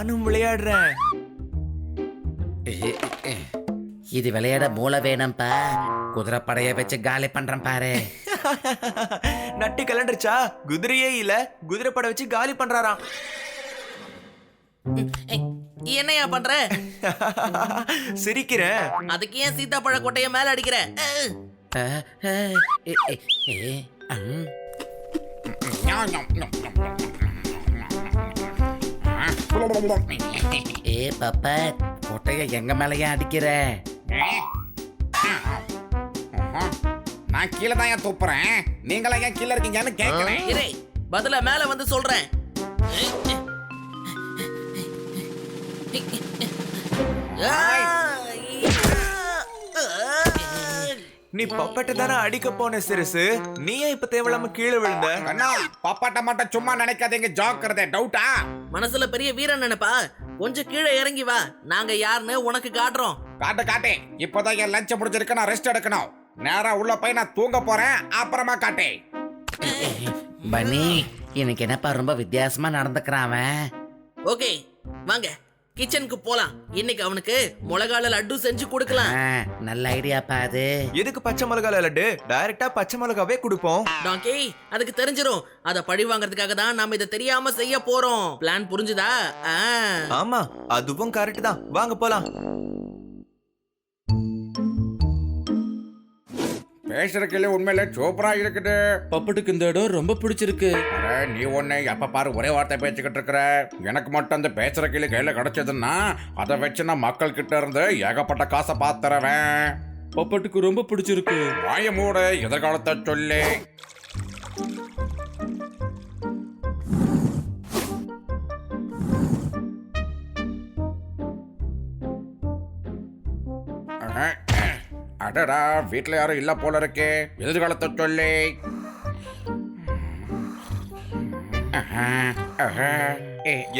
நானும் விளையாடுறேன். இது விளையாட மூளை வேணும்பா. குதிரைப்படைய வச்சு காலி பண்றேன் பாரு. நட்டு கலண்டுருச்சா? குதிரையே இல்ல, குதிரைப்படை வச்சு காலி பண்றாராம். என்னையா பண்ற? சிரிக்கிறேன். அதுக்கு ஏன் சீத்தாப்பழ கொட்டைய மேல அடிக்கிற? ஏ பாப்பா, கொட்டைய எங்க மேலயே அடிக்கிற? நான் கீழே தான் ஏன் தூப்புறேன், நீங்களா ஏன் கீழே இருக்கீங்கன்னு கேட்கிறேன். இரு, பதில மேல வந்து சொல்றேன். நீ பப்பட்ட தானே அடிக்க போன சிறுசு, நீ ஏன் இப்ப தேவையில்லாம கீழே விழுந்த? கண்ணா, பப்பாட்ட மட்டும் சும்மா நினைக்காதீங்க, ஜாக்கிரதை. டவுட்டா? மனசுல பெரிய வீரன் நினைப்பா. கொஞ்சம் கீழே இறங்கி வா, நாங்க யாருன்னு உனக்கு காட்டுறோம். காட்டு. இப்போதான் என் லஞ்ச் முடிஞ்சிருக்கு, நான் ரெஸ்ட் எடுக்கணும். நேரா உள்ள போய் நான் தூங்க போறேன், அப்புறமா காட்டே. பனி, இன்னைக்கு என்னப்பா ரொம்ப வித்தியாசமா நடந்துக்கிறான் அவன். ஓகே, வாங்க கிச்சனுக்கு போலாம். இன்னைக்கு அவனுக்கு மிளகால லட்டு செஞ்சு கொடுக்கலாம். நல்ல ஐடியாப்பா அது. எதுக்கு பச்சை மிளகால லட்டு? டைரக்டா பச்சை மிளகாவே கொடுப்போம். டாங்கி, அதுக்கு தெரிஞ்சிரும். அத பழி வாங்குறதுக்காக தான் நாம இத தெரியாம செய்ய போறோம். பிளான் புரிஞ்சுதா? ஆமா, அதுவும் கரெக்ட் தான். வாங்க போலாம். பேசுற கிளி உண்மையில சூப்பரா இருக்குது. பப்பட்டுக்கு இந்த இடம் ரொம்ப பிடிச்சிருக்கு. நீ ஒண்ணு எப்ப பாரு ஒரே வார்த்தை பேசிக்கிட்டு இருக்கிற. எனக்கு மட்டும் அந்த பேசுற கிளி கையில கிடைச்சதுன்னா அதை வச்சு நான் மக்கள் கிட்ட இருந்து ஏகப்பட்ட காசை பாத்துறவேன். பப்பட்டுக்கு ரொம்ப பிடிச்சிருக்கு. வாய மூட, எதிர்காலத்தை சொல்லி. அடடா, வீட்டுல யாரும் இல்ல போல இருக்கே. எதிர்காலத்தை சொல்லி.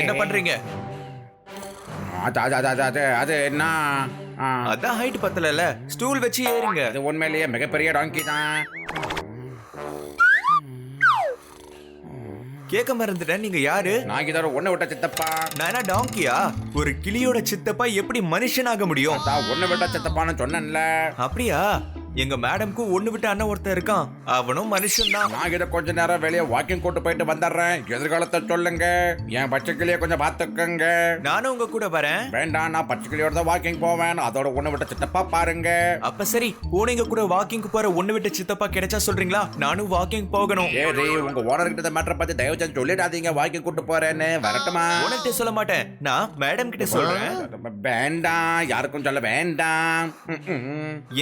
என்ன பண்றீங்க? அது என்ன? அதான் ஹைட் பத்தல, ஸ்டூல் வச்சு ஏறுங்க. அது உண்மையிலேயே மிகப்பெரிய டாங்கி தான். கேட்க மறந்துட்டேன், நீங்க யாரு? நான் இதோட ஒண்ணு விட்ட சித்தப்பா. நானா டாங்கியா? ஒரு கிளியோட சித்தப்பா எப்படி மனுஷனாக முடியும்? ஒண்ணு விட்ட சித்தப்பான்னு சொன்னேன்ல. அப்படியா? எங்க மேடம்க்கு ஒண்ணு விட்டு அண்ணன் ஒருத்தன் இருக்கான், அவனும் மனுஷன் தான். நான் இதை கொஞ்ச நேரம் வெளியே வாக்கிங் கூட்டு போயிட்டு வந்துடுறேன். எதிர்காலத்தை சொல்லுங்க. என் பச்சை கிளியை கொஞ்சம் பாத்துக்கங்க. நானும் உங்க கூட வரேன். வேண்டாம், நான் பச்சை கிளியோட தான் வாக்கிங் போவேன். அதோட ஒண்ணு விட்ட சித்தப்பா பாருங்க. அப்ப சரி, பூனைங்க கூட வாக்கிங் போற ஒண்ணு விட்ட சித்தப்பா கிடைச்சா சொல்றீங்களா? நானும் வாக்கிங் போகணும். சரி, உங்க ஓனர் கிட்ட மேட்டரை பத்தி தயவு செஞ்சு சொல்லிடாதீங்க, வாக்கிங் கூட்டு போறேன்னு. வரட்டுமா? உனக்கிட்ட சொல்ல மாட்டேன், நான் மேடம் கிட்ட சொல்றேன். வேண்டாம், யாருக்கும் சொல்ல வேண்டாம்.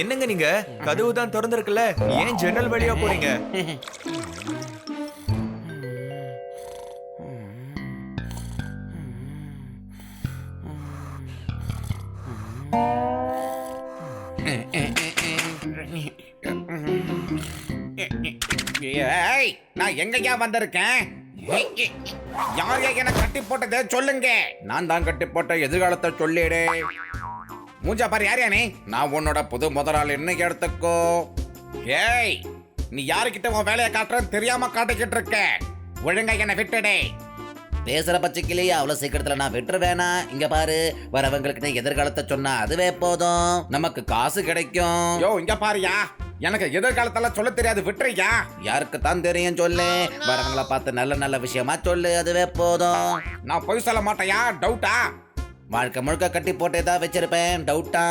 என்னங்க நீங்க? கதவு தான் திறந்திருக்குல்ல, ஏன் ஜன்னல் வழியா போறீங்க? நான் எங்கயா வந்திருக்கேன்? யார் என்ன கட்டி போட்டதை சொல்லுங்க. நான் தான் கட்டி போட்ட, எதிர்காலத்தை சொல்லிடு. மூஞ்சா பாரு, யார் யானே? நான் உன்னோட புது முதலாளி, இன்னைக்கு எடுத்துக்கோ. ஏய், நீ யாருக்கிட்ட உன் வேலையை காட்டுறன்னு தெரியாம காட்டிக்கிட்டு இருக்க. ஒழுங்கா என்ன விட்டுடே. பேசுற பச்சைக்கிளி அவ்வளவு சீக்கிரத்துல நான் விட்டுருவேனா? இங்க பாரு, வரவங்களுக்கு எதிர்காலத்தை சொன்னா அதுவே போதும், நமக்கு காசு கிடைக்கும். யோ, இங்க பாருயா, எனக்கு எதிர்காலத்துல சொல்ல தெரியாது, விட்டுறியா? யாருக்கு தான் தெரியும் சொல்லு. வரவங்களை பார்த்து நல்ல நல்ல விஷயமா சொல்லு, அதுவே போதும். நான் பொய் சொல்ல மாட்டேயா? டவுட்டா? வாழ்க்கை முழுக்க கட்டி போட்டேதான் வச்சிருப்பேன். டவுட்டா?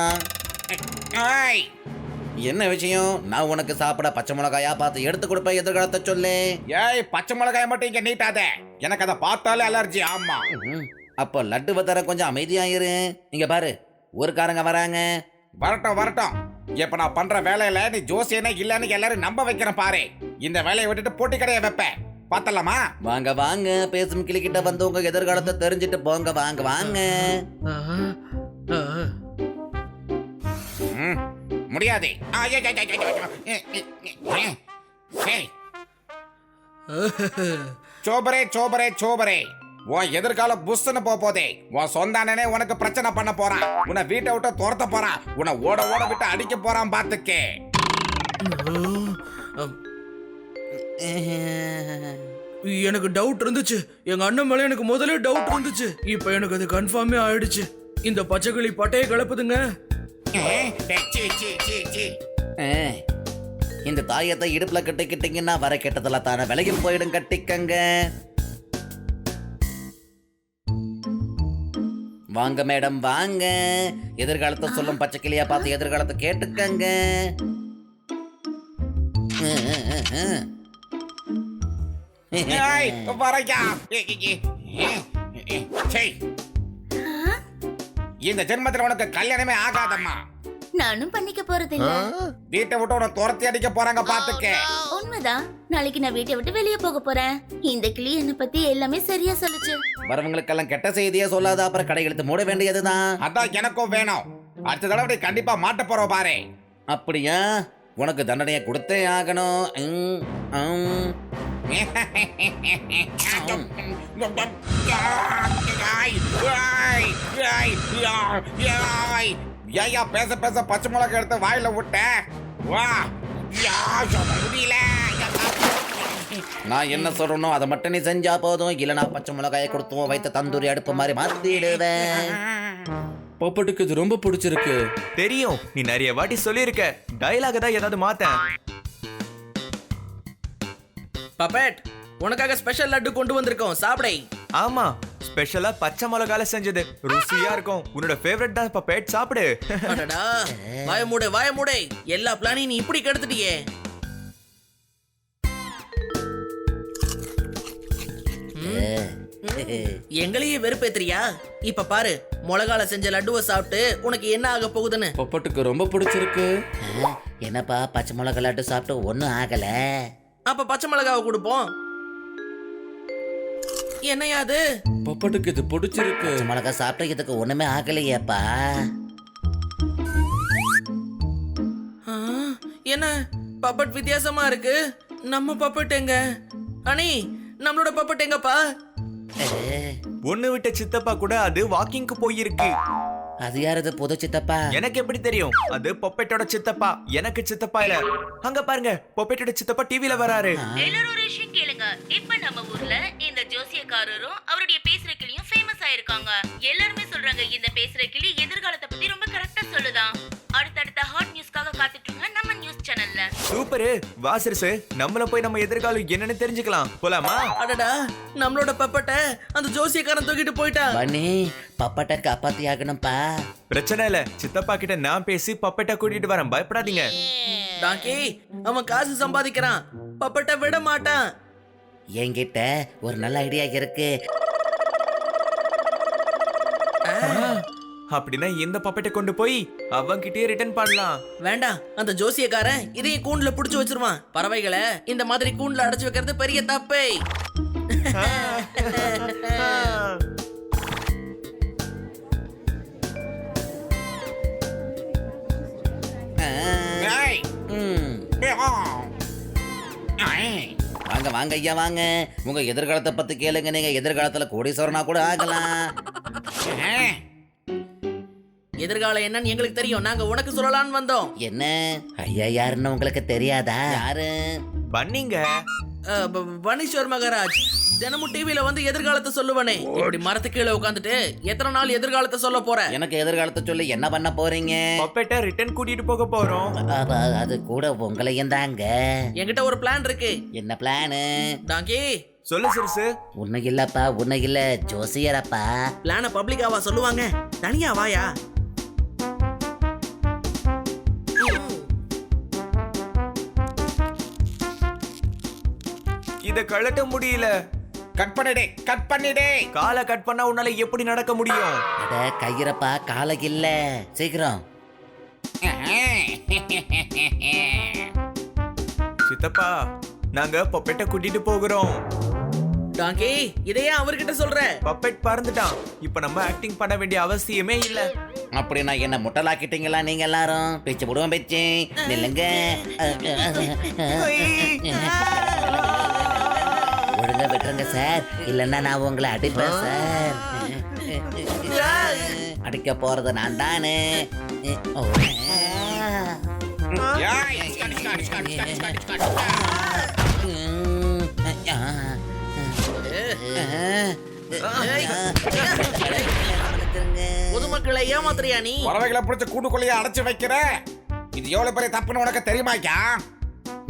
ஏய், என்ன விஷயம்? நான் உனக்கு சாப்பிட பச்சை மிளகாயா பார்த்து எடுத்து கொடுப்பேன், எதிர்காலத்தை சொல்லு. ஏய், பச்சை மிளகாய மட்டும் இங்க நீட்டாத, எனக்கு அதை பார்த்தாலே அலர்ஜி. ஆமா. அப்போ லட்டு பத்தர கொஞ்சம் அமைதியாயிரு. இங்க பாரு, ஊருக்காரங்க வராங்க. வரட்டும் வரட்டும். இப்ப நான் பண்ற வேலையில நீ ஜோசியனே இல்லன்னு எல்லாரும் நம்ப வைக்கிறேன் பாரு. இந்த வேலையை விட்டுட்டு போட்டி கடையை வைப்பேன், பார்த்தலாமா? வாங்க வாங்க, பேசும் கிளிக்கிட்ட வந்து உங்க எதிர்காலத்தை தெரிஞ்சுட்டு போங்க. வாங்க வாங்க. முடியாது. சோபரே சோபரே சோபரே, உன் எதிர்கால புஷ்ன்னு போதே. உன் சொந்த அண்ணனே உனக்கு பிரச்சனை பண்ண போறான், உன்னை வீட்டை விட்டு துரத்த போறான், உன்னை ஓட ஓட விட்டு அடிக்க போறான், பாத்துக்கே. எனக்கு டவுட் இருந்துச்சு. எங்க அண்ணன் மேல எனக்கு முதல்ல டவுட் இருந்துச்சு. இப்போ எனக்கு அது கன்ஃபார்மே ஆயிடுச்சு. இந்த பச்சைக்கிளி பட்டையை கலப்புதுங்க. இந்த தாயத்தை இடுப்புல கட்டிக்கிட்டீங்கன்னா வர கெட்டதுல தானே விலகி போயிடும். கட்டிக்கங்க. வாங்க மேடம் வாங்க. எதிர்காலத்தை சொல்லும் பச்சைக்கிளியா பார்த்து எதிர்காலத்தை கேட்டுக்கங்க. வரையா இந்த ஜென்மத்துல உனக்கு கல்யாணமே ஆகாதம்மா. நானும் பண்ணிக்க போறது இல்ல. வீட்டை விட்டு உன துரத்தி அடிக்க போறாங்க பாத்துக்க. உண்மைதான். நாளைக்கு நான் வீட்டை விட்டு வெளியே போக போறேன். இந்த கிளி என்ன பத்தி எல்லாமே சரியா சொல்லுச்சு. வரவங்களுக்கெல்லாம் கெட்ட செய்தியே சொல்லாத, அப்புறம் கடை இழுத்து மூட வேண்டியதுதான். அதான் எனக்கும் வேணும். அடுத்த தடவை கண்டிப்பா மாட்ட போறோம் பாரு. அப்படியா? உனக்கு தண்டனையை கொடுத்தே ஆகணும். ஏயா பேச பேச பச்சை மிளகா எடுத்து வாயில விட்ட. வா முடியல. நான் என்ன சொல்றனோ அதை மட்டும் நீ செஞ்சா போதும். இல்ல நான் பச்சை மிளகாயை கொடுத்துவோம் வைத்த தந்தூரி அடுப்பு மாதிரி மாத்திடுவேன். பப்பட்டுக்கு இது ரொம்ப பிடிச்சிருக்கு. தெரியும், நீ நிறைய வாட்டி சொல்லியிருக்க. டயலாக தான் ஏதாவது மாத்த. பப்பேட், உனக்காக ஸ்பெஷல் லட்டு கொண்டு வந்திருக்கோம். சாப்பிடை. ஆமா, ஸ்பெஷலா பச்சை மிளகால செஞ்சது. ருசியா இருக்கும். உன்னோட ஃபேவரட் தான் பப்பேட். சாப்பிடு. அடடா, வாய மூடே. எல்லா பிளானையும் நீ இப்படி கெடுத்துட்டியே. எங்களையே வெறுப்பேத்துறியா? இப்ப பாரு, மிளகால செஞ்ச லட்டுவை சாப்பிட்டு உனக்கு என்ன ஆக போகுதுன்னு. பப்பட்டுக்கு ரொம்ப பிடிச்சிருக்கு. என்னப்பா பச்சை மிளகா லட்டு சாப்பிட்டு ஒன்னும் ஆகல? அப்ப பச்சை மிளகாவை கொடுப்போம். என்னையா அது? பப்பட்டுக்கு இது பிடிச்சிருக்கு. பச்சை மிளகா சாப்பிட்டு இதுக்கு ஒண்ணுமே ஆகலையேப்பா. ஆ, என்ன பப்பட் வித்தியாசமா இருக்கு? நம்ம பப்பட் எங்க? அனி, நம்மளோட பப்பட் எங்கப்பா? ஒண்ணு விட்ட சித்தப்பா கூட அது வாக்கிங்க்கு போயிருக்கு. அது யாரது புது சித்தப்பா? எனக்கு எப்படி தெரியும்? அது பொப்பேட்டோட சித்தப்பா. எனக்கு சித்தப்பா இல்ல. அங்க பாருங்க, பொப்பேட்டோட சித்தப்பா டிவில வராரு. எல்லாரும் ஒரு விஷயம் கேளுங்க. இப்ப நம்ம ஊர்ல இந்த ஜோசியக்காரரும் அவருடைய பேசுற கிளியும் ஃபேமஸ் ஆயிருக்காங்க. எல்லாருமே சொல்றாங்க இந்த பேசுற கிளி எதிர்காலத்தை பத்தி ரொம்ப கரெக்டா சொல்லுதான். அடுத்தடுத்த ஹாட் நியூஸ்க்காக காத்துட்டு இருங்க நம்ம நியூஸ் சேனல்ல. சூப்பரு. வாசரிசு, நம்மள போய் நம்ம எதிர்காலம் என்னன்னு தெரிஞ்சுக்கலாம். போலாமா? அடடா, நம்மளோட பப்பட்ட அந்த ஜோசியக்காரன் தூக்கிட்டு போயிட்டான். பண்ணி பப்பட்ட காப்பாத்தி ஆகணும்ப்பா. பிரச்சனை இல்ல. சித்தப்பா கிட்ட நான் பேசி பப்பேட்டா கூட்டிட்டு வரேன். பயப்படாதீங்க. டாக்கி, அவன் காசு சம்பாதிக்கிறான். பப்பட்ட விட மாட்டான். என்கிட்ட ஒரு நல்ல ஐடியா இருக்கு. அப்படின்னா இந்த பப்பேட்டை கொண்டு போய் அவன்கிட்டயே ரிட்டர்ன் பண்ணலாம். வேண்டாம், அந்த ஜோசியக்காரன் இதையும் கூண்டுல புடிச்சு வச்சிருவான். பறவைகளை இந்த மாதிரி கூண்டுல அடைச்சு வைக்கிறது பெரிய தப்பே. வாங்க வாங்க ஐயா வாங்க. உங்க எதிர்காலத்தை பத்தி கேளுங்க. நீங்க எதிர்காலத்துல கோடீஸ்வரனா கூட ஆகலாம். எதிர்காலம் என்னன்னு எங்களுக்கு தெரியும். நாங்க உனக்கு சொல்லலாம்னு வந்தோம். என்ன ஐயா யாருன்னு உங்களுக்கு தெரியாதா? யாரு? பண்ணீங்க. பனீஸ்வர் மகாராஜ் தினமும் டிவில வந்து எதிர்காலத்தை சொல்லுவனே. இப்படி மரத்துக்கு கீழே உட்காந்துட்டு எத்தனை நாள் எதிர்காலத்தை சொல்ல போற? எனக்கு எதிர்காலத்தை சொல்லி என்ன பண்ண போறீங்க? பப்பேட்டை ரிட்டர்ன் கூட்டிட்டு போக போறோம். அது கூட உங்களையும் தாங்க. என்கிட்ட ஒரு பிளான் இருக்கு. என்ன பிளானு? டாங்கி, சொல்லு சிறுசு. உன்னை இல்லப்பா, உன்னை இல்ல, ஜோசியரப்பா. பிளான பப்ளிக்காவா சொல்லுவாங்க? தனியா வாயா. இத கழட்ட முடியல. கட் பண்ணிடே. காலை கட் பண்ணா உன்னால எப்படி நடக்க முடியும்? அட கையிறப்பா, காலை இல்ல. சீக்கிரம். சித்தப்பா, நாங்க பப்பேட்டை கூட்டிட்டு போகிறோம். டாங்கி, இதையே அவர்கிட்ட சொல்ற? பப்பெட் பறந்துட்டான். இப்ப நம்ம ஆக்டிங் பண்ண வேண்டிய அவசியமே இல்ல. அப்படின்னா என்ன முட்டலாக்கிட்டீங்களா நீங்க எல்லாரும்? பேச்சு போடுவோம் பேச்சு. நில்லுங்க. ஒழுங்கா விட்டுருங்க சார், இல்லன்னா நான் உங்களை அடிப்பேன் சார். அடிக்க போறது நான் தானே. பொதுமக்களை ஏமாத்துறியா நீ? பறவைகளை பிடிச்ச கூட்டுக்குள்ளேயே அடைச்சு வைக்கிற. இது எவ்வளவு பெரிய தப்புன்னு உனக்கு தெரியுமாக்கா?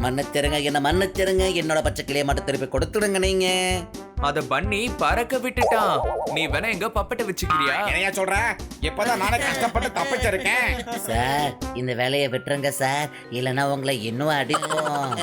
மன்னிச்சிருங்க, என்ன மன்னிச்சிருங்க. என்னோட பச்சை கிளியை மட்டும் திருப்பி கொடுத்துடுங்க நீங்க. அத பண்ணி பறக்க விட்டுட்டான். நீ வேணா எங்க பப்பட்ட வச்சுக்கிறியா? என்னையா சொல்ற? இப்பதான் நானே கஷ்டப்பட்டு தப்பிச்சிருக்கேன். சார், இந்த வேலையை விட்டுருங்க சார், இல்லைன்னா உங்களை இன்னும் அடிப்போம்.